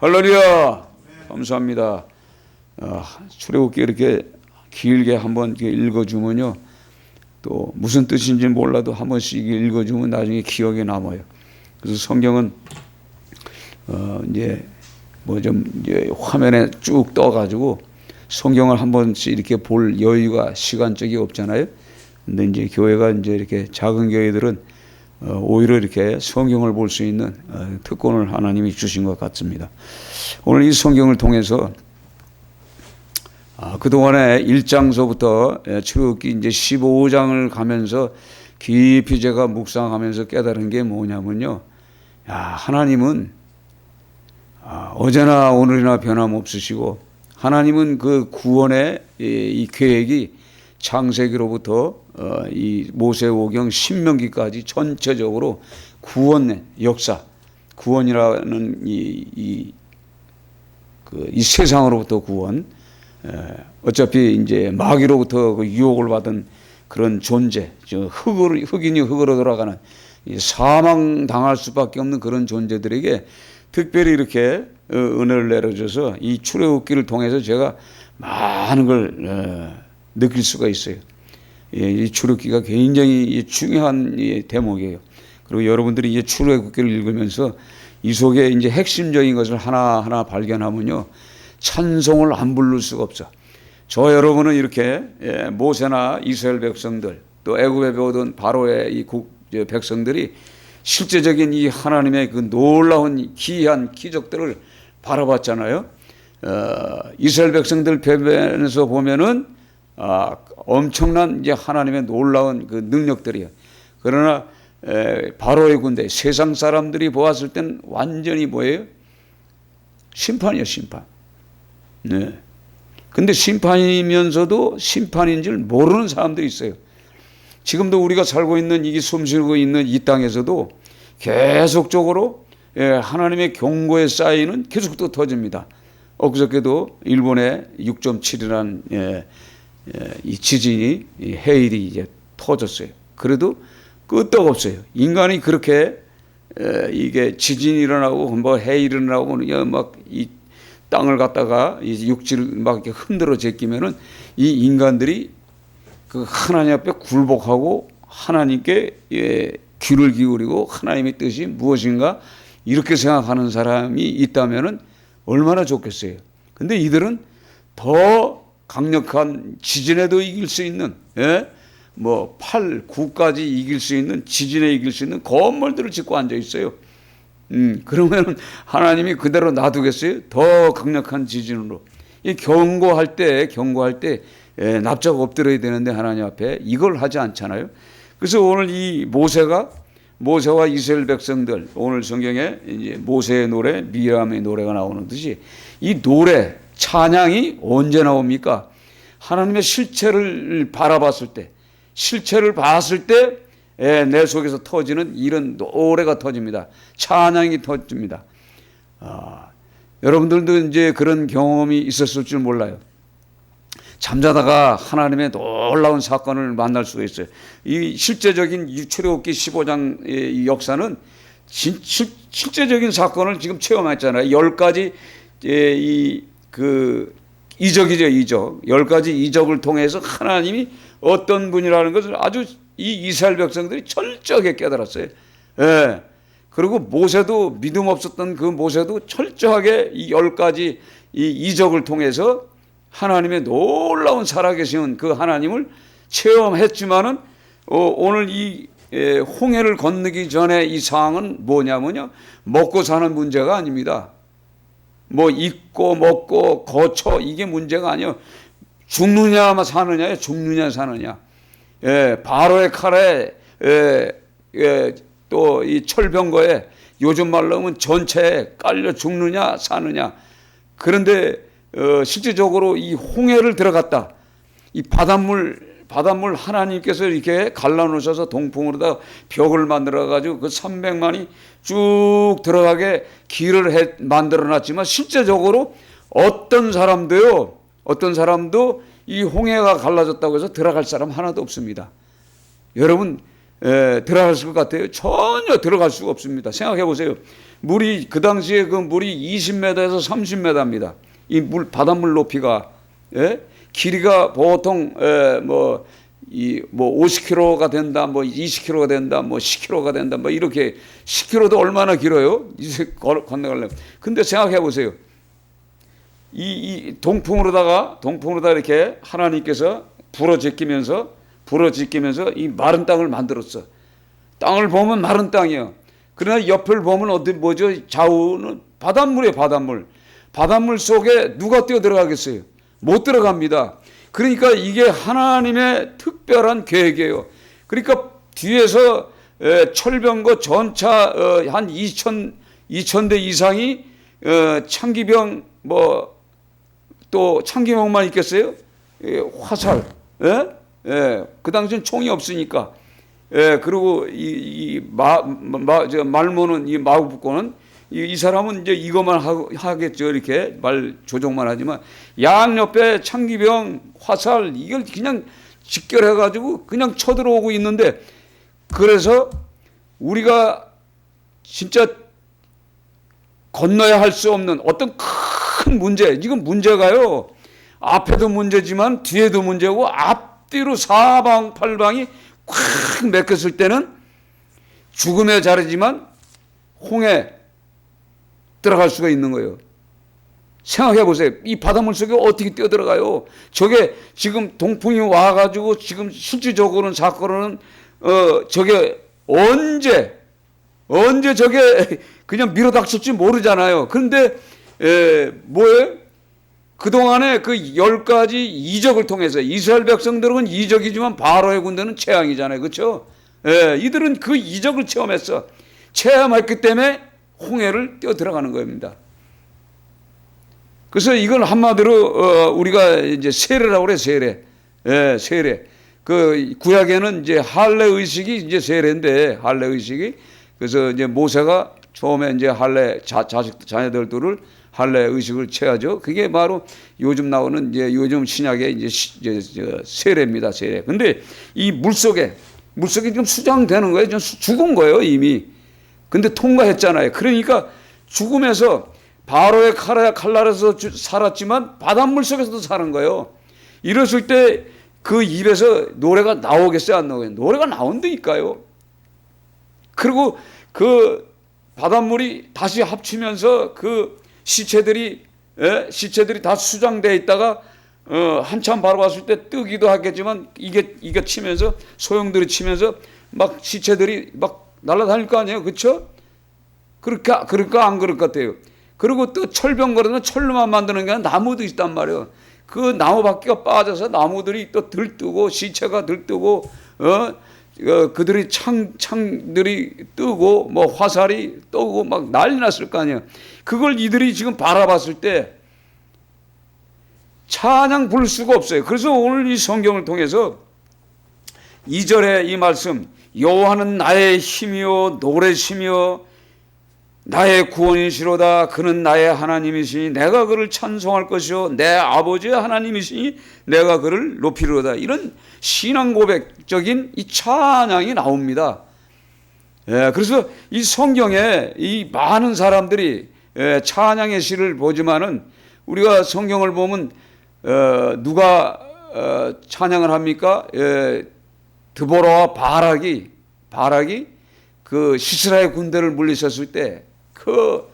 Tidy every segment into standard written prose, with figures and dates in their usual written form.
할렐루야. 감사합니다. 출애굽기 이렇게 길게 한번 읽어주면요, 또 무슨 뜻인지 몰라도 한 번씩 읽어주면 나중에 기억에 남아요. 그래서 성경은 이제 뭐 좀 이제 화면에 쭉 떠가지고 성경을 한 번씩 이렇게 볼 여유가 시간적이 없잖아요. 근데 이제 교회가 이제 이렇게 작은 교회들은 오히려 이렇게 성경을 볼 수 있는 특권을 하나님이 주신 것 같습니다. 오늘 이 성경을 통해서 그동안에 1장서부터 출애굽기 이제 15장을 가면서 깊이 제가 묵상하면서 깨달은 게 뭐냐면요, 하나님은 어제나 오늘이나 변함없으시고, 하나님은 그 구원의 이 계획이 창세기로부터 이 모세오경 신명기까지 전체적으로 구원의 역사, 구원이라는 이 세상으로부터 구원, 어차피 이제 마귀로부터 그 유혹을 받은 그런 존재, 흑인이 흑으로 돌아가는 사망 당할 수밖에 없는 그런 존재들에게 특별히 이렇게 은혜를 내려줘서 이 출애굽기를 통해서 제가 많은 걸 느낄 수가 있어요. 이 출애굽기가 굉장히 중요한 대목이에요. 그리고 여러분들이 이 출애굽기를 읽으면서 이 속에 이제 핵심적인 것을 하나하나 발견하면요, 찬송을 안 부를 수가 없어. 저 여러분은 이렇게 모세나 이스라엘 백성들, 또 애굽에 배우던 바로의 이 백성들이 실제적인 이 하나님의 그 놀라운 기이한 기적들을 바라봤잖아요. 이스라엘 백성들 배변에서 보면은 엄청난 이제 하나님의 놀라운 그 능력들이에요. 그러나 바로의 군대, 세상 사람들이 보았을 땐 완전히 뭐예요? 심판이에요, 심판. 네. 근데 심판이면서도 심판인 줄 모르는 사람들이 있어요. 지금도 우리가 살고 있는, 이게 숨쉬고 있는 이 땅에서도 계속적으로 하나님의 경고의 사인은 계속 또 터집니다. 엊그저께도 일본의 6.7이라는 이 지진이, 이 해일이 이제 터졌어요. 그래도 끄떡없어요. 인간이 그렇게 이게 지진이 일어나고 뭐 해일이 일어나고 막 이 땅을 갖다가 이 육지를 막 이렇게 흔들어 제끼면은 이 인간들이 그 하나님 앞에 굴복하고 하나님께 귀를 기울이고 하나님의 뜻이 무엇인가 이렇게 생각하는 사람이 있다면은 얼마나 좋겠어요. 근데 이들은 더 강력한 지진에도 이길 수 있는, 뭐 8, 9까지 이길 수 있는, 지진에 이길 수 있는 건물들을 짓고 앉아 있어요. 그러면 하나님이 그대로 놔두겠어요? 더 강력한 지진으로. 이 경고할 때 납작 엎드려야 되는데 하나님 앞에 이걸 하지 않잖아요. 그래서 오늘 이 모세와 이스라엘 백성들, 오늘 성경에 이제 모세의 노래, 미리암의 노래가 나오는 듯이 이 노래, 찬양이 언제 나옵니까? 하나님의 실체를 바라봤을 때, 실체를 봤을 때 내 속에서 터지는 이런 노래가 터집니다. 찬양이 터집니다. 여러분들도 이제 그런 경험이 있었을 줄 몰라요. 잠자다가 하나님의 놀라운 사건을 만날 수가 있어요. 이 실제적인 출애굽기 15장의 역사는 실제적인 사건을 지금 체험했잖아요. 10가지 이적이죠, 이적. 10가지 이적을 통해서 하나님이 어떤 분이라는 것을 아주 이 이스라엘 백성들이 철저하게 깨달았어요. 그리고 모세도, 믿음 없었던 그 모세도 철저하게 이 10가지 이 이적을 통해서 하나님의 놀라운 살아계신 그 하나님을 체험했지만은 오늘 이 홍해를 건너기 전에 이 상황은 뭐냐면요, 먹고 사는 문제가 아닙니다. 뭐 입고 먹고 거처 이게 문제가 아니에요. 죽느냐 사느냐예요. 죽느냐 사느냐. 바로의 칼에 또 이 철병거에 요즘 말로 하면 전체에 깔려 죽느냐 사느냐. 그런데 실제적으로 이 홍해를 들어갔다. 이 바닷물 하나님께서 이렇게 갈라놓으셔서 동풍으로다 벽을 만들어가지고 그 300만이 쭉 들어가게 길을 만들어놨지만 실제적으로 어떤 사람도 이 홍해가 갈라졌다고 해서 들어갈 사람 하나도 없습니다. 여러분 들어갈 것 같아요? 전혀 들어갈 수가 없습니다. 생각해 보세요. 물이 그 당시에 그 물이 20m에서 30m입니다. 이 물 바닷물 높이가 예? 길이가 보통 뭐 50km가 된다, 뭐 20km가 된다, 뭐 10km가 된다, 뭐 이렇게 10km도 얼마나 길어요? 건너가려면. 근데 생각해 보세요. 이 동풍으로다가 이렇게 하나님께서 불어제끼면서 이 마른 땅을 만들었어. 땅을 보면 마른 땅이에요. 그러나 옆을 보면 뭐죠? 좌우는 바닷물이에요, 바닷물. 바닷물 속에 누가 뛰어들어가겠어요? 못 들어갑니다. 그러니까 이게 하나님의 특별한 계획이에요. 그러니까 뒤에서 철병거 전차 한 2,000대 이상이 창기병 또 창기병만 있겠어요? 화살, 그 당시엔 총이 없으니까. 그리고 말모는 이 마구북고는 이 사람은 이제 이것만 하겠죠. 이렇게 말 조종만 하지만 양옆에 창기병, 화살 이걸 그냥 직결해가지고 그냥 쳐들어오고 있는데, 그래서 우리가 진짜 건너야 할 수 없는 어떤 큰 문제, 지금 문제가요. 앞에도 문제지만 뒤에도 문제고 앞뒤로 사방팔방이 콱 맥혔을 때는 죽음의 자리지만 홍해 들어갈 수가 있는 거예요. 생각해 보세요. 이 바닷물 속에 어떻게 뛰어들어가요? 저게 지금 동풍이 와가지고 지금 실질적으로는 사건은 저게 언제 저게 그냥 밀어닥칠지 모르잖아요. 그런데 뭐예요? 그동안에 그 10가지 이적을 통해서 이스라엘 백성들은 이적이지만 바로의 군대는 재앙이잖아요. 그렇죠? 이들은 그 이적을 체험했어. 체험했기 때문에 홍해를 뛰어 들어가는 겁니다. 그래서 이걸 한마디로 우리가 이제 세례라고 그래, 세례. 세례. 그 구약에는 이제 할례 의식이 이제 세례인데, 할례 의식이. 그래서 이제 모세가 처음에 이제 할례 자녀들을 할례 의식을 취하죠. 그게 바로 요즘 나오는 이제 요즘 신약의 이제 세례입니다, 세례. 근데 이 물속에 지금 수장되는 거예요. 죽은 거예요, 이미. 근데 통과했잖아요. 그러니까 죽음에서 바로의 칼날에서 살았지만 바닷물 속에서도 사는 거예요. 이랬을 때 그 입에서 노래가 나오겠어요, 안 나오겠어요? 노래가 나온다니까요. 그리고 그 바닷물이 다시 합치면서 그 시체들이 다 수장되어 있다가 한참 바라봤을 때 뜨기도 하겠지만 이게 치면서 소용돌이 치면서 막 시체들이 막 날아다닐 거 아니에요, 그렇죠? 그럴까 안 그럴 것 같아요. 그리고 또 철병거리는 철로만 만드는 게 아니라 나무도 있단 말이에요. 그 나무 바퀴가 빠져서 나무들이 또 들뜨고 시체가 들뜨고 그들이 창들이 뜨고 뭐 화살이 뜨고 막 난리 났을 거 아니에요. 그걸 이들이 지금 바라봤을 때 찬양 부를 수가 없어요. 그래서 오늘 이 성경을 통해서 2절에 이 말씀, 여호와는 나의 힘이요 노래시며 나의 구원이시로다. 그는 나의 하나님이시니 내가 그를 찬송할 것이요 내 아버지의 하나님이시니 내가 그를 높이리로다. 이런 신앙 고백적인 이 찬양이 나옵니다. 그래서 이 성경에 이 많은 사람들이 찬양의 시를 보지만은 우리가 성경을 보면 누가 찬양을 합니까? 드보라와 바락이 그 시스라의 군대를 물리쳤을 때 그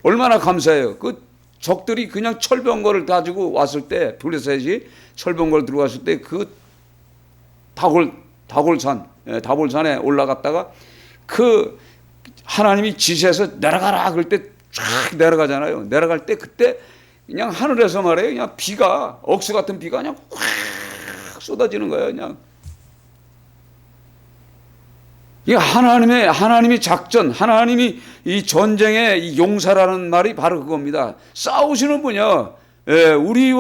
얼마나 감사해요. 그 적들이 그냥 철병거를 가지고 왔을 때 블레셋이 철병거를 들고 왔을 때 그 다볼산에 올라갔다가 그 하나님이 지시해서 내려가라 그럴 때 쫙 내려가잖아요. 내려갈 때 그때 그냥 하늘에서 말해요. 그냥 비가 억수 같은 비가 그냥 확 쏟아지는 거예요. 그냥 이 하나님의 작전, 하나님이 이 전쟁의 이 용사라는 말이 바로 그겁니다. 싸우시는 분이야. 우리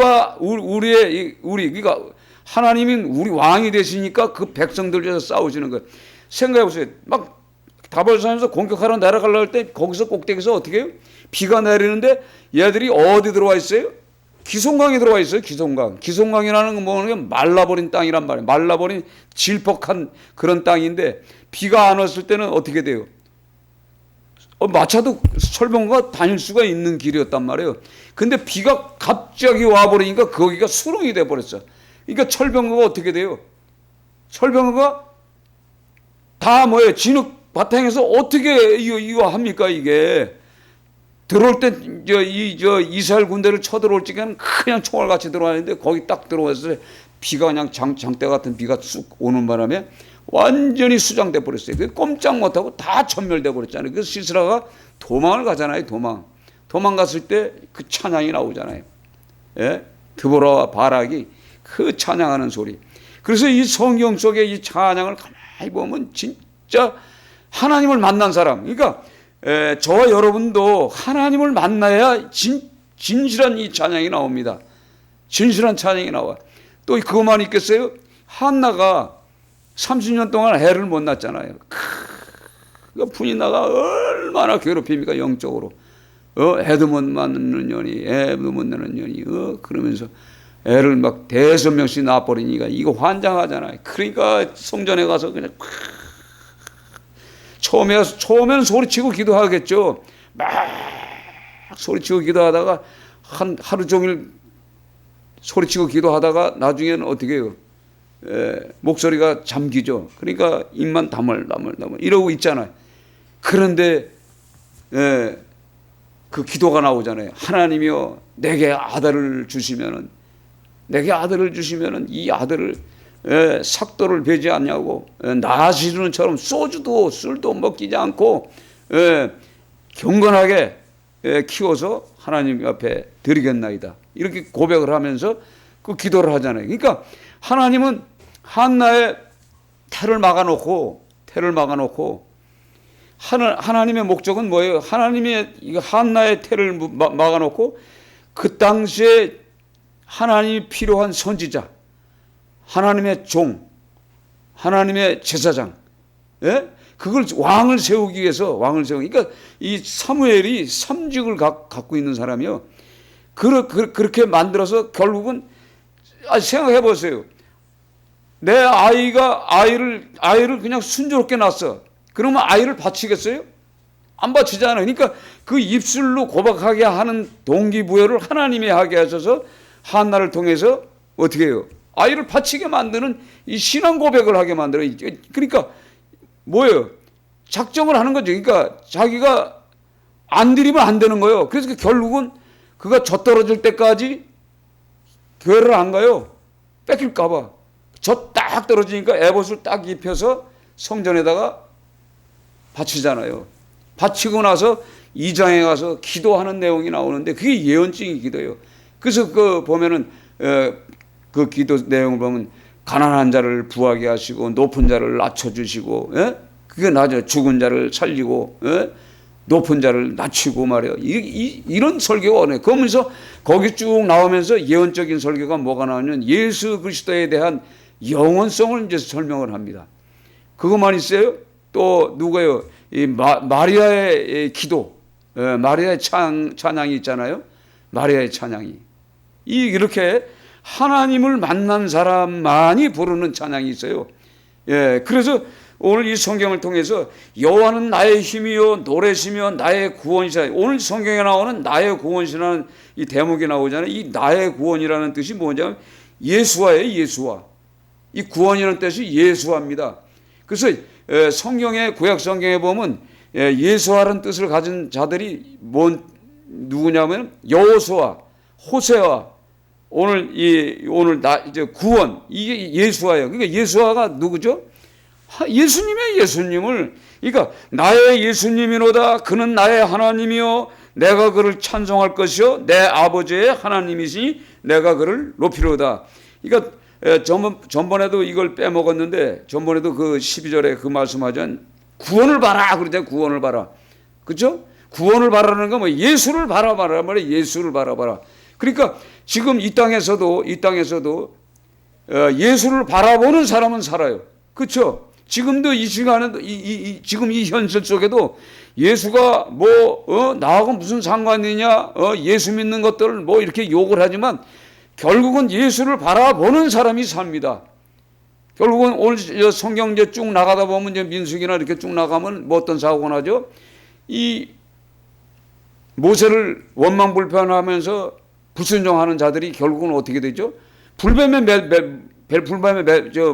그러니까 하나님은 우리 왕이 되시니까 그 백성들 위해서 싸우시는 거예요. 생각해 보세요. 막 다볼산에서 공격하러 내려가려고 할 때 거기서 꼭대기에서 어떻게 해요? 비가 내리는데 얘들이 어디 들어와 있어요? 기송강에 들어와 있어요. 기송강이라는 건 뭐냐면 말라버린 땅이란 말이에요. 말라버린 질퍽한 그런 땅인데 비가 안 왔을 때는 어떻게 돼요? 마차도 철병거가 다닐 수가 있는 길이었단 말이에요. 근데 비가 갑자기 와버리니까 거기가 수렁이 돼버렸어. 그러니까 철병거가 어떻게 돼요? 철병거가 다 뭐예요? 진흙 바탕에서 어떻게 이거 합니까 이게? 들어올 때 이스라엘 군대를 쳐들어올 적에는 그냥 총알같이 들어왔는데 거기 딱 들어왔을 때 비가 그냥 장대 같은 비가 쑥 오는 바람에 완전히 수장돼 버렸어요. 그 꼼짝 못하고 다 전멸돼 버렸잖아요. 그래서 시스라가 도망을 가잖아요. 도망갔을 때 그 찬양이 나오잖아요. 예? 드보라와 바락이 그 찬양하는 소리. 그래서 이 성경 속에 이 찬양을 가만히 보면 진짜 하나님을 만난 사람. 그러니까 저와 여러분도 하나님을 만나야 진실한 이 찬양이 나옵니다. 진실한 찬양이 나와. 또 그것만 있겠어요? 한나가 30년 동안 애를 못 낳았잖아요. 그 분이나가 얼마나 괴롭힙니까 영적으로. 애도 못 낳는 년이, 애도 못 낳는 년이, 그러면서 애를 막 대여섯 명씩 낳아버리니까 이거 환장하잖아요. 그러니까 성전에 가서 그냥 처음에는 소리치고 기도하겠죠. 막 소리치고 기도하다가 하루 종일 소리치고 기도하다가 나중에는 어떻게 해요? 목소리가 잠기죠. 그러니까 입만 다물 이러고 있잖아요. 그런데 그 기도가 나오잖아요. 하나님이여 내게 아들을 주시면은 이 아들을 삭도를 베지 않냐고 나시르는처럼 소주도 술도 먹이지 않고 경건하게 키워서 하나님 앞에 드리겠나이다. 이렇게 고백을 하면서 그 기도를 하잖아요. 그러니까 하나님은 한나의 태를 막아놓고 하나님의 목적은 뭐예요? 하나님의 한나의 태를 막아놓고 그 당시에 하나님이 필요한 선지자, 하나님의 종, 하나님의 제사장, 그걸 왕을 세우기 위해서 그러니까 이 사무엘이 삼직을 갖고 있는 사람이요. 그렇게 만들어서 결국은 생각해 보세요. 내 아이를 그냥 순조롭게 낳았어. 그러면 아이를 바치겠어요? 안 바치잖아요. 그러니까 그 입술로 고백하게 하는 동기부여를 하나님이 하게 하셔서 한나를 통해서 어떻게 해요? 아이를 바치게 만드는 이 신앙 고백을 하게 만들어요. 그러니까 뭐예요? 작정을 하는 거죠. 그러니까 자기가 안 드리면 안 되는 거예요. 그래서 결국은 그가 젖떨어질 때까지 교회를 안 가요. 뺏길까 봐. 젖 딱 떨어지니까 에봇을 딱 입혀서 성전에다가 바치잖아요. 바치고 나서 2장에 가서 기도하는 내용이 나오는데 그게 예언적인 기도예요. 그래서 그 보면은 그 기도 내용을 보면 가난한 자를 부하게 하시고 높은 자를 낮춰주시고 그게 나죠. 죽은 자를 살리고 높은 자를 낮추고 말이에요. 이런 설교가 오네. 그러면서 거기 쭉 나오면서 예언적인 설교가 뭐가 나오냐면 예수 그리스도에 대한 영원성을 이제 설명을 합니다. 그것만 있어요? 또 누구예요? 이 마리아의 기도, 마리아의 찬양이 있잖아요. 마리아의 찬양이 이렇게 하나님을 만난 사람만이 부르는 찬양이 있어요. 그래서 오늘 이 성경을 통해서 여호와는 나의 힘이요 노래시며 나의 구원이시라. 오늘 성경에 나오는 나의 구원이라는 이 대목이 나오잖아요. 이 나의 구원이라는 뜻이 뭐냐면 예수와예요. 예수와. 이 구원이라는 뜻이 예수와입니다. 그래서 성경의 구약 성경에 보면 예수와라는 뜻을 가진 자들이 누구냐면 여호수아, 호세아, 오늘 이제 구원 이게 예수와예요. 그러니까 예수와가 누구죠? 예수님을 그러니까 나의 예수님이로다 그는 나의 하나님이요 내가 그를 찬송할 것이요 내 아버지의 하나님이시니 내가 그를 높이로다. 그러니까 전번에도 이걸 빼먹었는데 전번에도 그 12절에 그 말씀하자 구원을 봐라 그러잖아요. 구원을 봐라. 그렇죠? 구원을 바라는 건 뭐 예수를 바라봐라 말이에요. 예수를 바라봐라. 그러니까 지금 이 땅에서도 예수를 바라보는 사람은 살아요. 그렇죠? 지금도 이 시간에 지금 이 현실 속에도 예수가 나하고 무슨 상관이냐? 예수 믿는 것들을 이렇게 욕을 하지만 결국은 예수를 바라보는 사람이 삽니다. 결국은 오늘 성경제 쭉 나가다 보면 이제 민수기나 이렇게 쭉 나가면 어떤 사고가 나죠? 이 모세를 원망불평하면서 불순종하는 자들이 결국은 어떻게 되죠? 불뱀에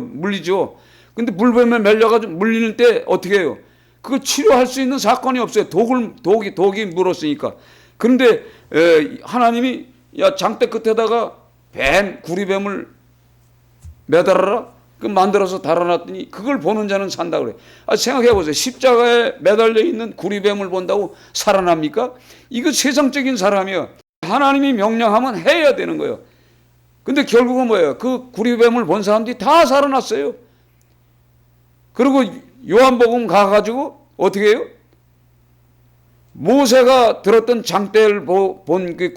물리죠. 근데 불뱀에 밀려가지고 물리는 때 어떻게 해요? 그거 치료할 수 있는 사건이 없어요. 독이 물었으니까. 그런데 하나님이 야, 장대 끝에다가 구리뱀을 매달아라. 그 만들어서 달아놨더니 그걸 보는 자는 산다 그래. 생각해 보세요. 십자가에 매달려 있는 구리뱀을 본다고 살아납니까? 이거 세상적인 사람이요. 하나님이 명령하면 해야 되는 거예요. 근데 결국은 뭐예요? 그 구리뱀을 본 사람들이 다 살아났어요. 그리고 요한복음 가가지고 어떻게 해요? 모세가 들었던 장대를 본 그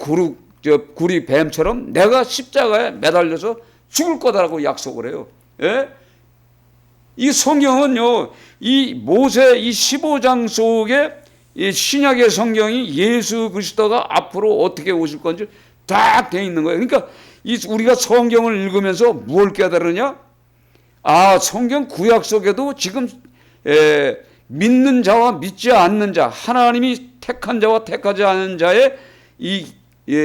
구리뱀처럼 내가 십자가에 매달려서 죽을 거다라고 약속을 해요. 예? 이 성경은요, 이 모세 이 15장 속에 이 신약의 성경이 예수 그리스도가 앞으로 어떻게 오실 건지 딱 돼 있는 거예요. 그러니까 우리가 성경을 읽으면서 뭘 깨달으냐? 성경 구약 속에도 지금 믿는 자와 믿지 않는 자, 하나님이 택한 자와 택하지 않은 자의 이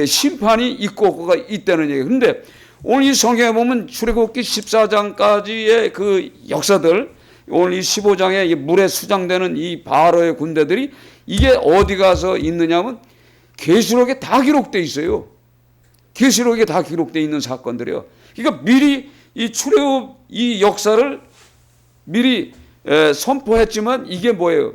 심판이 있고 없고가 있다는 얘기예요. 그런데 오늘 이 성경에 보면 출애굽기 14장까지의 그 역사들, 오늘 이 15장에 물에 수장되는 이 바로의 군대들이 이게 어디 가서 있느냐면 계시록에 다 기록돼 있어요. 계시록에 다 기록돼 있는 사건들이요. 그러니까 미리 이 출애굽 이 역사를 미리 선포했지만 이게 뭐예요?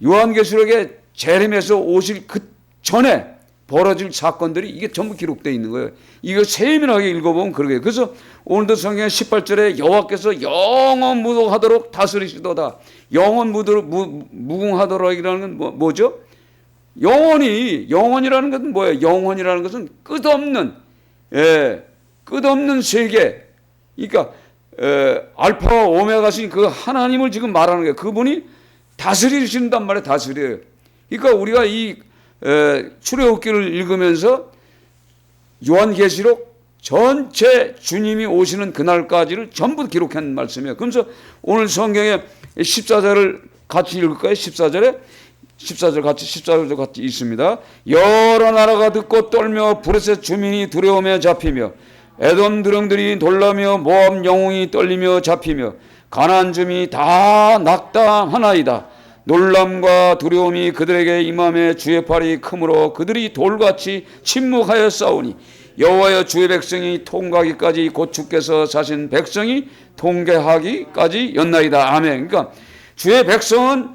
요한계시록에 재림에서 오실 그 전에 벌어질 사건들이 이게 전부 기록되어 있는 거예요. 이거 세밀하게 읽어보면 그러게요. 그래서 오늘도 성경 18절에 여호와께서 영원 무궁하도록 다스리시도다. 영원 무궁하도록이라는 건 뭐죠? 영원이라는 것은 뭐예요? 영원이라는 것은 끝없는 세계. 그러니까 알파와 오메가신 그 하나님을 지금 말하는 거예요. 그분이 다스리신단 말이에요. 다스려요. 그러니까 우리가 이 출애굽기를 읽으면서 요한계시록 전체 주님이 오시는 그날까지를 전부 기록한 말씀이에요. 그래서 오늘 성경에 14절을 같이 읽을까요? 14절도 같이 있습니다. 여러 나라가 듣고 떨며 브레셋 주민이 두려움에 잡히며 에돔 드령들이 놀라며 모압 영웅이 떨리며 잡히며 가나안 주민이 다 낙담하나이다. 놀람과 두려움이 그들에게 임함에 주의 팔이 크므로 그들이 돌같이 침묵하여 싸우니 여호와여 주의 백성이 통과하기까지 곧 주께서 사신 백성이 통계하기까지 였나이다. 아멘. 그러니까 주의 백성은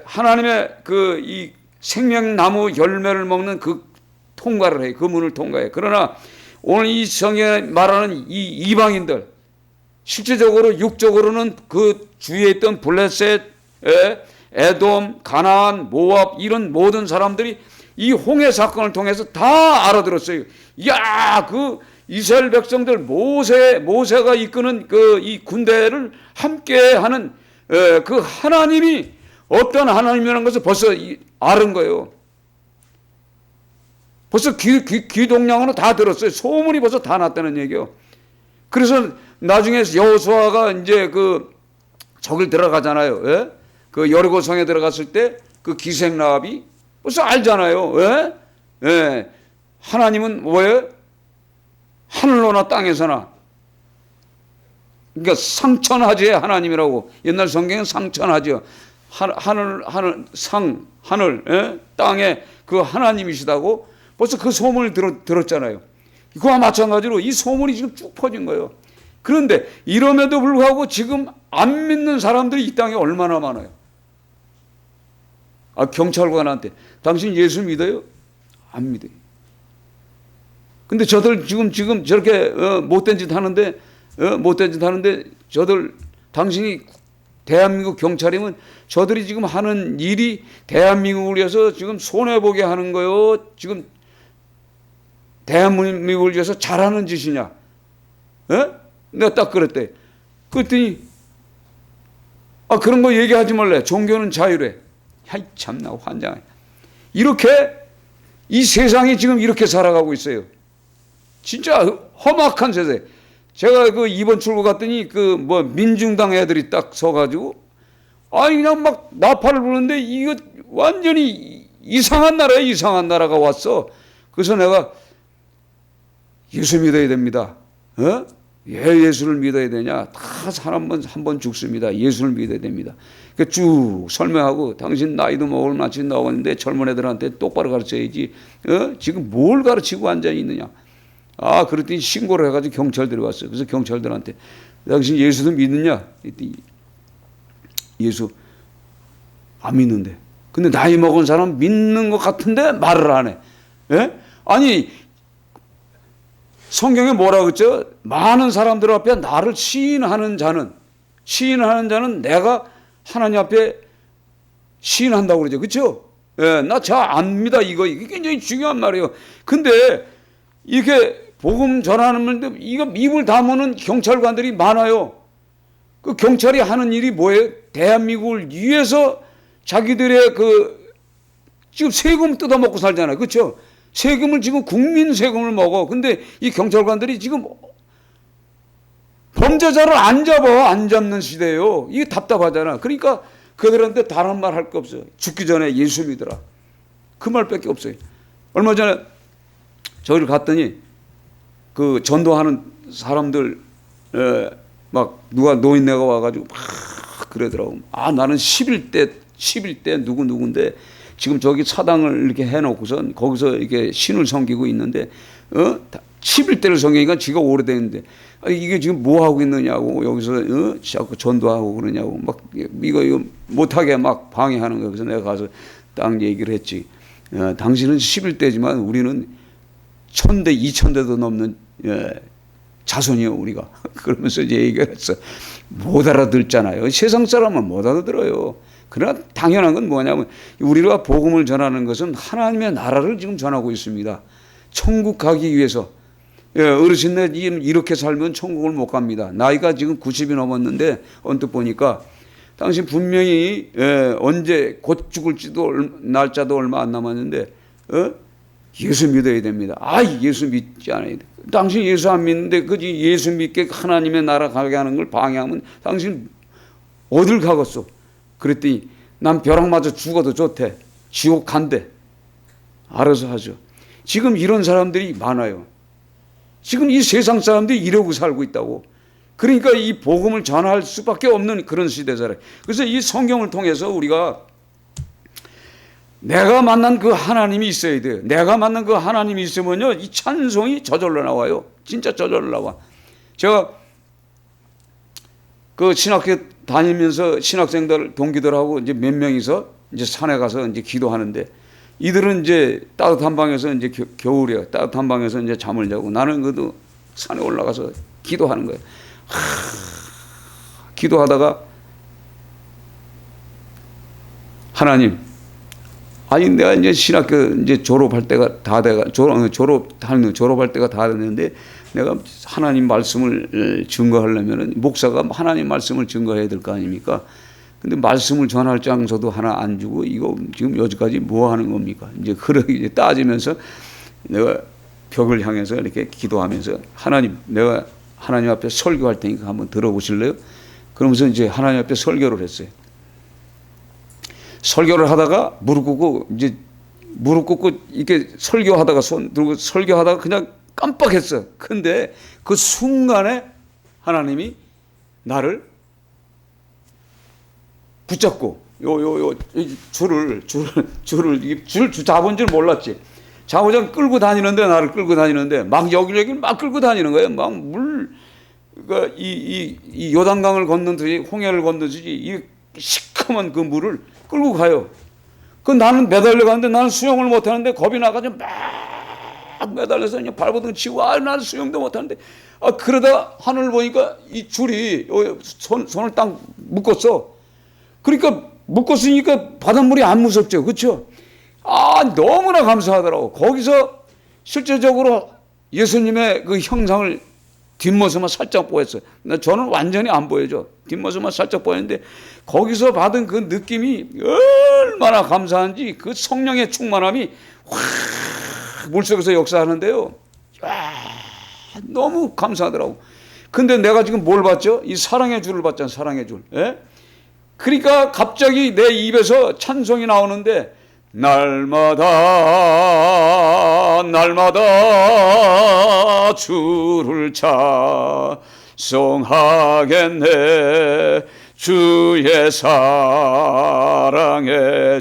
하나님의 그 이 생명나무 열매를 먹는 그 통과를 해요. 그 문을 통과해요. 그러나 오늘 이 성경에 말하는 이 이방인들, 실제적으로 육적으로는 그 주위에 있던 블레셋, 에돔, 가나안, 모압 이런 모든 사람들이 이 홍해 사건을 통해서 다 알아들었어요. 야, 그 이스라엘 백성들 모세가 이끄는 그 이 군대를 함께하는 그 하나님이 어떤 하나님이라는 것을 벌써 알은 거예요. 벌써 귀동냥으로 다 들었어요. 소문이 벌써 다 났다는 얘기예요. 그래서 나중에 여호수아가 이제 그 저길 들어가잖아요. 예? 그 여리고 성에 들어갔을 때 그 기생라합이 벌써 알잖아요. 예? 예. 하나님은 뭐예요? 하늘로나 땅에서나. 그러니까 상천하지의 하나님이라고. 옛날 성경은 상천하지요. 하늘, 예? 땅에 그 하나님이시다고 벌써 그 소문을 들었잖아요. 그와 마찬가지로 이 소문이 지금 쭉 퍼진 거예요. 그런데 이럼에도 불구하고 지금 안 믿는 사람들이 이 땅에 얼마나 많아요. 경찰관한테 당신 예수 믿어요? 안 믿어요. 근데 저들 지금 저렇게 못된 짓 하는데 저들 당신이 대한민국 경찰이면 저들이 지금 하는 일이 대한민국을 위해서 지금 손해보게 하는 거요. 지금 대한민국을 위해서 잘하는 짓이냐? 내가 딱 그랬대. 그랬더니 그런 거 얘기하지 말래. 종교는 자유래. 야, 참나 환장해. 이렇게 이 세상이 지금 이렇게 살아가고 있어요. 진짜 험악한 세상. 제가 그 이번 출구 갔더니 그 민중당 애들이 딱 서가지고 아니 그냥 막 나팔을 부르는데 이거 완전히 이상한 나라에 이상한 나라가 왔어. 그래서 내가 예수 믿어야 됩니다. 왜 예수를 믿어야 되냐? 다 사람은 한 번 죽습니다. 예수를 믿어야 됩니다. 쭉 설명하고 당신 나이도 먹을 만치 나오는데 젊은 애들한테 똑바로 가르쳐야지. 지금 뭘 가르치고 앉아 있느냐? 그랬더니 신고를 해가지고 경찰들이 왔어요. 그래서 경찰들한테 당신 예수도 믿느냐? 예수 안 믿는데. 근데 나이 먹은 사람 믿는 것 같은데 말을 안 해. 아니 성경에 뭐라 그랬죠? 많은 사람들 앞에 나를 시인하는 자는 내가 하나님 앞에 시인한다고 그러죠. 그렇죠? 나 잘 압니다. 이게 굉장히 중요한 말이에요. 근데 이렇게 복음 전하는데 이거 입을 다무는 경찰관들이 많아요. 그 경찰이 하는 일이 뭐예요? 대한민국을 위해서 자기들의 지금 세금 뜯어먹고 살잖아요. 그렇죠? 세금을 지금 국민 세금을 먹어. 근데 이 경찰관들이 지금 범죄자를 안 잡는 시대예요. 이게 답답하잖아. 그러니까 그들한테 다른 말 할 거 없어요. 죽기 전에 예수 믿어라. 그 말밖에 없어요. 얼마 전에 저기를 갔더니 그 전도하는 사람들 막 누가 노인네가 와가지고 막 그러더라고. 나는 11대 누군데 지금 저기 사당을 이렇게 해놓고선 거기서 이렇게 신을 섬기고 있는데 11대를 섬기니까 지가 오래됐는데 이게 지금 뭐 하고 있느냐고 여기서 자꾸 전도하고 그러냐고 막 이거 못하게 막 방해하는 거예요. 그래서 내가 가서 딱 얘기를 했지. 당신은 11대지만 우리는 1000대 2000대도 넘는 자손이요 우리가. 그러면서 이제 얘기를 했어. 못 알아듣잖아요. 세상 사람은 못 알아들어요. 그러나 당연한 건 뭐냐면 우리가 복음을 전하는 것은 하나님의 나라를 지금 전하고 있습니다. 천국 가기 위해서. 어르신네 이렇게 살면 천국을 못 갑니다. 나이가 지금 90이 넘었는데 언뜻 보니까 당신 분명히 언제 곧 죽을지도 날짜도 얼마 안 남았는데 예수 믿어야 됩니다. 예수 믿지 않아야 돼. 당신 예수 안 믿는데 그지 예수 믿게 하나님의 나라 가게 하는 걸 방해하면 당신 어딜 가겠어? 그랬더니 난 벼락 맞아 죽어도 좋대. 지옥 간대. 알아서 하죠. 지금 이런 사람들이 많아요. 지금 이 세상 사람들이 이러고 살고 있다고. 그러니까 이 복음을 전할 수밖에 없는 그런 시대잖아요. 그래서 이 성경을 통해서 우리가 내가 만난 그 하나님이 있어야 돼요. 내가 만난 그 하나님이 있으면요, 이 찬송이 저절로 나와요. 진짜 저절로 나와. 제가 그 신학교 다니면서 신학생들 동기들하고 이제 몇 명이서 이제 산에 가서 이제 기도하는데 이들은 이제 따뜻한 방에서 이제 겨울이야. 따뜻한 방에서 이제 잠을 자고 나는 그래도 산에 올라가서 기도하는 거예요. 기도하다가 하나님, 내가 이제 신학교 이제 졸업할 때가 다 돼가 졸업할 때가 다 됐는데 내가 하나님 말씀을 증거하려면은 목사가 하나님 말씀을 증거해야 될 거 아닙니까? 근데 말씀을 전할 장소도 하나 안 주고 이거 지금 여기까지 뭐 하는 겁니까? 이제 그렇게 이제 따지면서 내가 벽을 향해서 이렇게 기도하면서 하나님, 내가 하나님 앞에 설교할 테니까 한번 들어보실래요? 그러면서 이제 하나님 앞에 설교를 했어요. 설교를 하다가 무릎 꿇고 이렇게 설교하다가 손 들고 설교하다가 그냥 깜빡했어. 근데 그 순간에 하나님이 나를 붙잡고 줄을 잡은 줄 몰랐지. 자고장 끌고 다니는데 나를 끌고 다니는데 막 여기저기 막 끌고 다니는 거예요. 막 이 요단강을 걷는듯이 홍해를 걷는듯이 이 시커먼 그 물을 끌고 가요. 그 나는 매달려 가는데 나는 수영을 못 하는데 겁이 나가지고 막 매달려서 그냥 발버둥 치고 나는 수영도 못 하는데 그러다 하늘을 보니까 이 줄이 손을 딱 묶었어. 그러니까 묶었으니까 바닷물이 안 무섭죠. 그렇죠? 너무나 감사하더라고. 거기서 실제적으로 예수님의 그 형상을 뒷모습만 살짝 보였어요. 저는 완전히 안 보여죠. 뒷모습만 살짝 보였는데 거기서 받은 그 느낌이 얼마나 감사한지 그 성령의 충만함이 확 물속에서 역사하는데요. 너무 감사하더라고. 근데 내가 지금 뭘 봤죠? 이 사랑의 줄을 봤잖아. 사랑의 줄. 예? 그러니까 갑자기 내 입에서 찬송이 나오는데 날마다 날마다 주를 찬송하겠네 주의 사랑의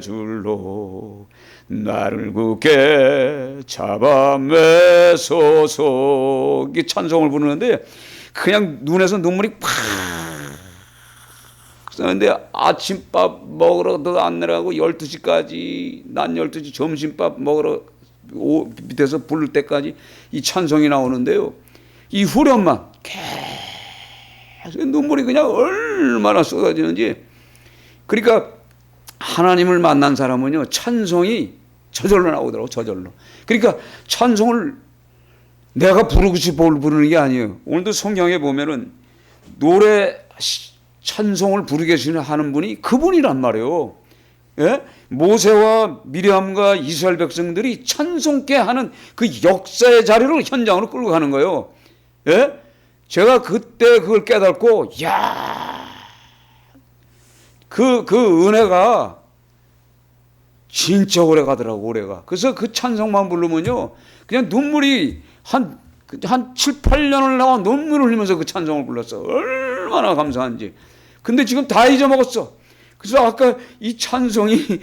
줄로 나를 굳게 잡아매소서. 이 찬송을 부르는데 그냥 눈에서 눈물이 팍 그런데 아침밥 먹으러도 안 내려가고 12시까지 낮 12시 점심밥 먹으러 밑에서 부를 때까지 이 찬송이 나오는데요. 이 후렴만 계속 눈물이 그냥 얼마나 쏟아지는지. 그러니까 하나님을 만난 사람은요 찬송이 저절로 나오더라고. 저절로. 그러니까 찬송을 내가 부르고 싶어 부르는 게 아니에요. 오늘도 성경에 보면은 노래 찬송을 부르게 하는 분이 그분이란 말이에요. 예? 모세와 미리암과 이스라엘 백성들이 찬송케 하는 그 역사의 자리로 현장으로 끌고 가는 거예요. 예? 제가 그때 그걸 깨닫고 야, 그 은혜가 진짜 오래 가더라고. 오래가. 그래서 그 찬송만 부르면요 그냥 눈물이 한 7, 8년을 나와 눈물을 흘리면서 그 찬송을 불렀어. 얼마나 감사한지. 근데 지금 다 잊어먹었어. 그래서 아까 이 찬송이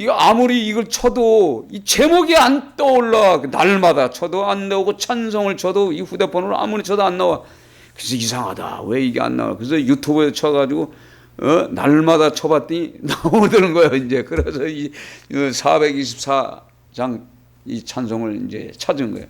아무리 이걸 쳐도 이 제목이 안 떠올라. 날마다 쳐도 안 나오고 찬송을 쳐도 이 휴대폰으로 아무리 쳐도 안 나와. 그래서 이상하다. 왜 이게 안 나와? 그래서 유튜브에 쳐가지고 날마다 쳐봤더니 나오더는 거예요. 이제 그래서 이 424장 이 찬송을 이제 찾은 거예요.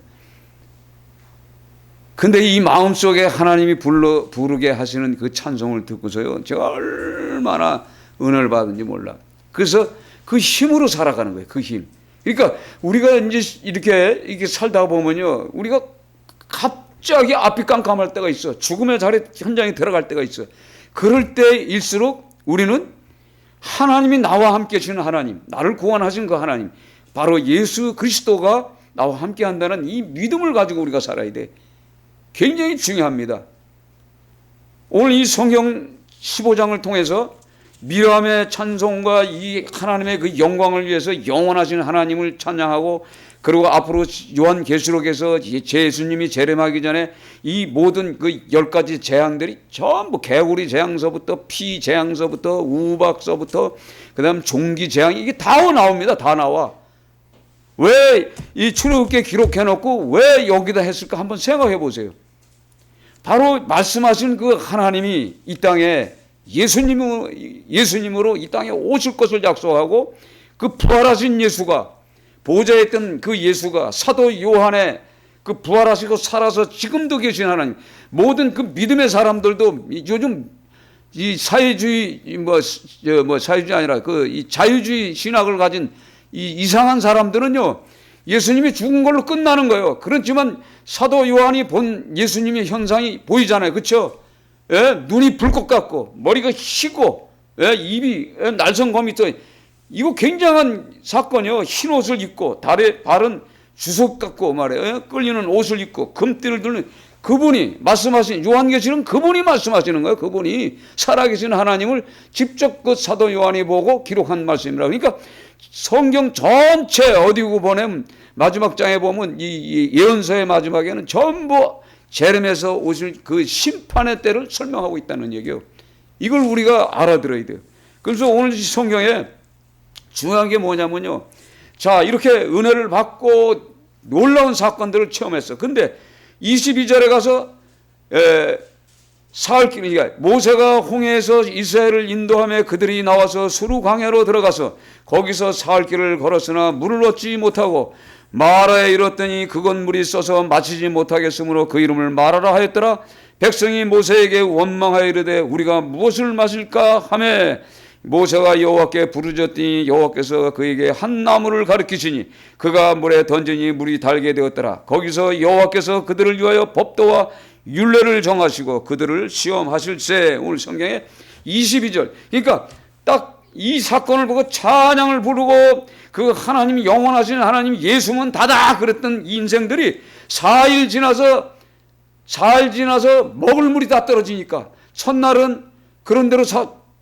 근데 이 마음속에 하나님이 부르게 하시는 그 찬송을 듣고서요 제가 얼마나 은혜를 받은지 몰라. 그래서 그 힘으로 살아가는 거예요. 그 힘. 그러니까 우리가 이제 이렇게 살다가 보면요 우리가 갑자기 앞이 깜깜할 때가 있어. 죽음의 자리 현장에 들어갈 때가 있어. 그럴 때일수록 우리는 하나님이 나와 함께 하시는 하나님, 나를 구원하신 그 하나님, 바로 예수 그리스도가 나와 함께 한다는 이 믿음을 가지고 우리가 살아야 돼. 굉장히 중요합니다. 오늘 이 성경 15장을 통해서 미리암의 찬송과 이 하나님의 그 영광을 위해서 영원하신 하나님을 찬양하고, 그리고 앞으로 요한계시록에서 예수님이 재림하기 전에 이 모든 그 10가지 재앙들이 전부 개구리 재앙서부터 피 재앙서부터 우박서부터 그다음 종기 재앙, 이게 다 나옵니다. 다 나와. 왜 이 출애굽기에 기록해놓고 왜 여기다 했을까 한번 생각해 보세요. 바로 말씀하신 그 하나님이 이 땅에 예수님으로 이 땅에 오실 것을 약속하고, 그 부활하신 예수가, 보좌에 있던 그 예수가 사도 요한의 그 부활하시고 살아서 지금도 계신 하나님, 모든 그 믿음의 사람들도 요즘 이 사회주의 사회주의 아니라 그 이 자유주의 신학을 가진 이 이상한 사람들은요 예수님이 죽은 걸로 끝나는 거예요. 그렇지만 사도 요한이 본 예수님의 현상이 보이잖아요. 그렇죠? 예? 눈이 불꽃 같고 머리가 희고, 예? 입이 날성검이 떠. 이거 굉장한 사건이요. 흰 옷을 입고 발은 주석 같고 말이에요. 예? 끌리는 옷을 입고 금띠를 들는 그분이 말씀하신, 요한계시는 그분이 말씀하시는 거예요. 그분이 살아계신 하나님을 직접 그 사도 요한이 보고 기록한 말씀이라. 그러니까 성경 전체 어디고 보내면 마지막 장에 보면 이 예언서의 마지막에는 전부 재림에서 오실 그 심판의 때를 설명하고 있다는 얘기예요. 이걸 우리가 알아들어야 돼요. 그래서 오늘 이 성경에 중요한 게 뭐냐면요, 자 이렇게 은혜를 받고 놀라운 사건들을 체험했어. 근데 22절에 가서 사흘길, 모세가 홍해에서 이스라엘을 인도하며 그들이 나와서 수르 광야로 들어가서 거기서 사흘길을 걸었으나 물을 얻지 못하고 마라에 이르렀더니 그곳 물이 써서 마시지 못하겠으므로 그 이름을 마라라 하였더라. 백성이 모세에게 원망하여 이르되 우리가 무엇을 마실까 하매 모세가 여호와께 부르짖었더니 여호와께서 그에게 한 나무를 가르치시니 그가 물에 던지니 물이 달게 되었더라. 거기서 여호와께서 그들을 위하여 법도와 율례를 정하시고 그들을 시험하실세. 오늘 성경에 22절. 그러니까 딱 이 사건을 보고 찬양을 부르고 그 하나님, 영원하신 하나님 예수면 다다 그랬던 이 인생들이 4일 지나서 먹을 물이 다 떨어지니까, 첫날은 그런 대로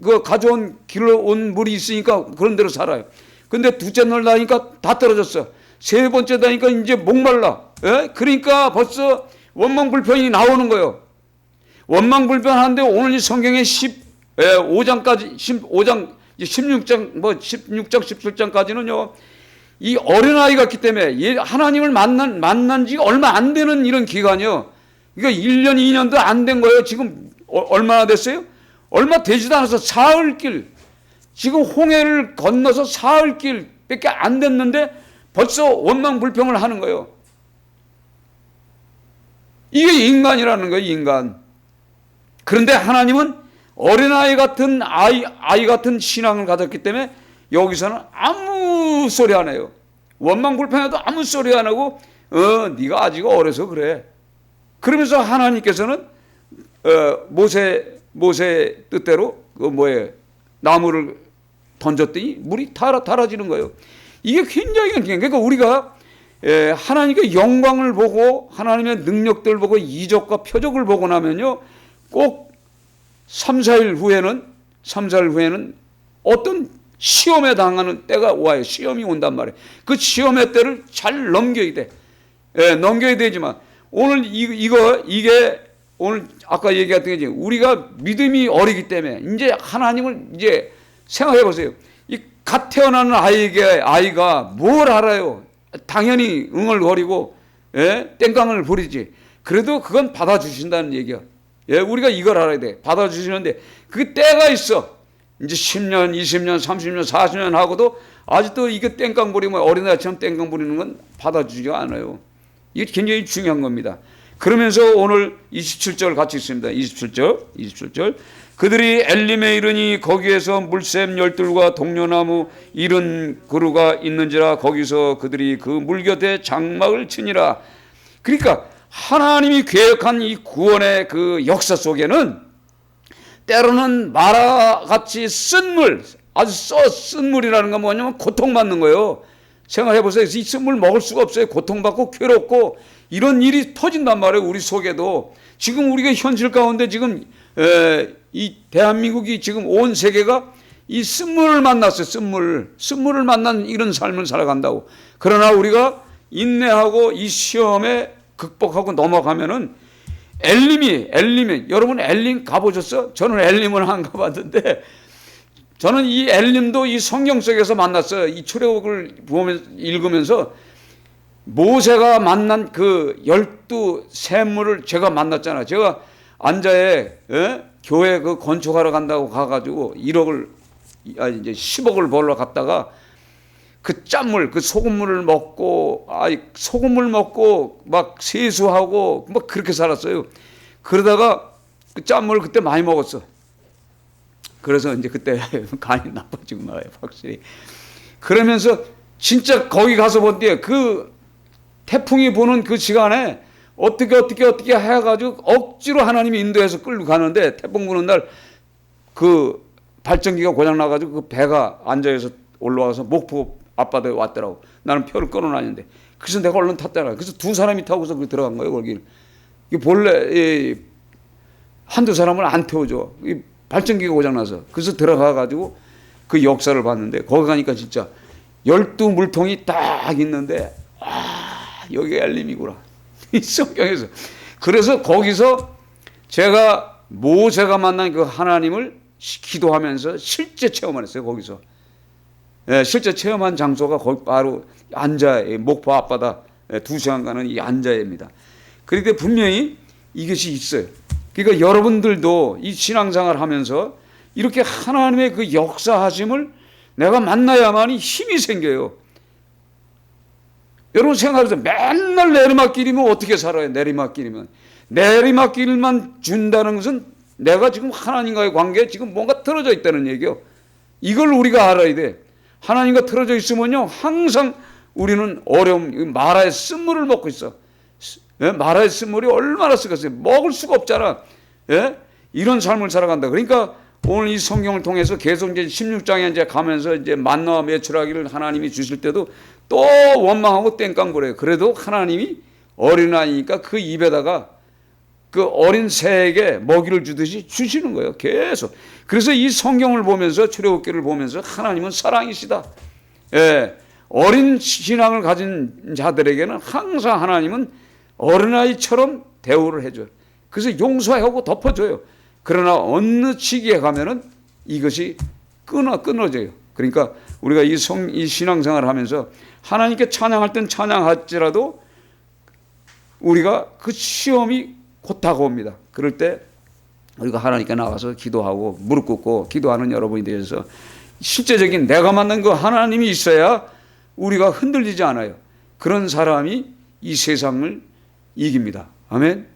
그 가져온 길로 온 물이 있으니까 그런 대로 살아요. 근데 둘째 날 다니까 다 떨어졌어. 세 번째 다니까 이제 목말라. 예? 그러니까 벌써 원망불평이 나오는 거예요. 원망불평하는데 오늘 이 성경의 15장까지 15장 16장 뭐 16장 17장까지는요. 이 어린아이 같기 때문에 하나님을 만난 지가 얼마 안 되는 이런 기간이요. 그러니까 1년 2년도 안 된 거예요. 지금 얼마나 됐어요? 얼마 되지도 않아서 사흘길, 지금 홍해를 건너서 사흘길밖에 안 됐는데 벌써 원망불평을 하는 거예요. 이게 인간이라는 거예요, 인간. 그런데 하나님은 어린아이 같은 아이 같은 신앙을 가졌기 때문에 여기서는 아무 소리 안 해요. 원망불평해도 아무 소리 안 하고 네가 아직 어려서 그래. 그러면서 하나님께서는 모세 뜻대로 나무를 던졌더니 물이 달아지는 거예요. 이게 굉장히 그러니까 우리가 하나님의 영광을 보고 하나님의 능력들을 보고 이적과 표적을 보고 나면요 꼭 3, 4일 후에는 어떤 시험에 당하는 때가 와요. 시험이 온단 말이에요. 그 시험의 때를 잘 넘겨야 돼. 넘겨야 되지만 오늘 이게 오늘 아까 얘기했던 게 우리가 믿음이 어리기 때문에 이제 하나님을 이제 생각해 보세요. 이 갓 태어나는 아이가 뭘 알아요? 당연히 응얼거리고 땡깡을 부리지. 그래도 그건 받아주신다는 얘기야. 우리가 이걸 알아야 돼. 받아주시는데 그 때가 있어. 이제 10년, 20년, 30년, 40년 하고도 아직도 이게 땡깡 부리면 어린아이처럼 땡깡 부리는 건 받아주지가 않아요. 이게 굉장히 중요한 겁니다. 그러면서 오늘 27절 같이 있습니다. 27절. 그들이 엘림에 이르니 거기에서 물샘 열둘과 동료나무 70그루가 있는지라 거기서 그들이 그 물 곁에 장막을 치니라. 그러니까 하나님이 계획한 이 구원의 그 역사 속에는 때로는 마라같이 쓴 물, 아주 쓴 물이라는 건 뭐냐면 고통받는 거예요. 생각해보세요. 이 쓴 물 먹을 수가 없어요. 고통받고 괴롭고 이런 일이 터진단 말이에요. 우리 속에도. 지금 우리가 현실 가운데 지금 이 대한민국이 지금 온 세계가 이 쓴물을 만났어요. 쓴물을 만난 이런 삶을 살아간다고. 그러나 우리가 인내하고 이 시험에 극복하고 넘어가면은 엘림이 여러분 엘림 가보셨어? 저는 엘림을 안 가봤는데 저는 이 엘림도 이 성경 속에서 만났어요. 이 출애굽을 읽으면서 모세가 만난 그 12 샘물을 제가 만났잖아요. 제가 안자에 교회 그 건축하러 간다고 가가지고 10억을 벌러 갔다가 그 짠물, 그 소금물을 먹고, 소금물 먹고 막 세수하고 막 그렇게 살았어요. 그러다가 그 짠물 그때 많이 먹었어. 그래서 이제 그때 간이 나빠지고 나와요, 확실히. 그러면서 진짜 거기 가서 본 뒤에 그 태풍이 부는 그 시간에 어떻게 해가지고 억지로 하나님이 인도해서 끌고 가는데 태풍 부는 날 그 발전기가 고장 나가지고 그 배가 안저에서 올라와서 목포 앞바다에 왔더라고. 나는 표를 끊어놨는데. 그래서 내가 얼른 탔잖아. 그래서 두 사람이 타고서 들어간 거예요, 거기. 이게 본래 한두 사람을 안 태워줘. 발전기가 고장나서. 그래서 들어가가지고 그 역사를 봤는데 거기 가니까 진짜 12 물통이 딱 있는데 여기가 엘림이구나. 이 성경에서. 그래서 거기서 제가 모세가 만난 그 하나님을 기도하면서 실제 체험을 했어요, 거기서. 실제 체험한 장소가 거기 바로 안자에, 목포 앞바다 2시간 가는 이 안자에입니다. 그런데 분명히 이것이 있어요. 그러니까 여러분들도 이 신앙생활 하면서 이렇게 하나님의 그 역사하심을 내가 만나야만이 힘이 생겨요. 여러분 생각해보세요. 맨날 내리막길이면 어떻게 살아요? 내리막길만 준다는 것은 내가 지금 하나님과의 관계에 지금 뭔가 틀어져 있다는 얘기요. 이걸 우리가 알아야 돼. 하나님과 틀어져 있으면요 항상 우리는 어려움, 마라의 쓴물을 먹고 있어. 마라의 쓴물이 얼마나 쓰겠어요. 먹을 수가 없잖아. 이런 삶을 살아간다. 그러니까 오늘 이 성경을 통해서 계속 이제 16장에 이제 가면서 이제 만나와 메추라기를 하나님이 주실 때도 또 원망하고 땡깡 부려요. 그래도 하나님이 어린아이니까 그 입에다가 그 어린 새에게 먹이를 주듯이 주시는 거예요. 계속. 그래서 이 성경을 보면서 출애굽기를 보면서 하나님은 사랑이시다. 예, 어린 신앙을 가진 자들에게는 항상 하나님은 어린아이처럼 대우를 해줘요. 그래서 용서하고 덮어줘요. 그러나 어느 시기에 가면은 이것이 끊어져요. 그러니까 우리가 이 신앙생활을 하면서 하나님께 찬양할 땐 찬양할지라도 우리가 그 시험이 곧 다가옵니다. 그럴 때 우리가 하나님께 나가서 기도하고 무릎 꿇고 기도하는 여러분이 되어서 실제적인 내가 만난 그 하나님이 있어야 우리가 흔들리지 않아요. 그런 사람이 이 세상을 이깁니다. 아멘.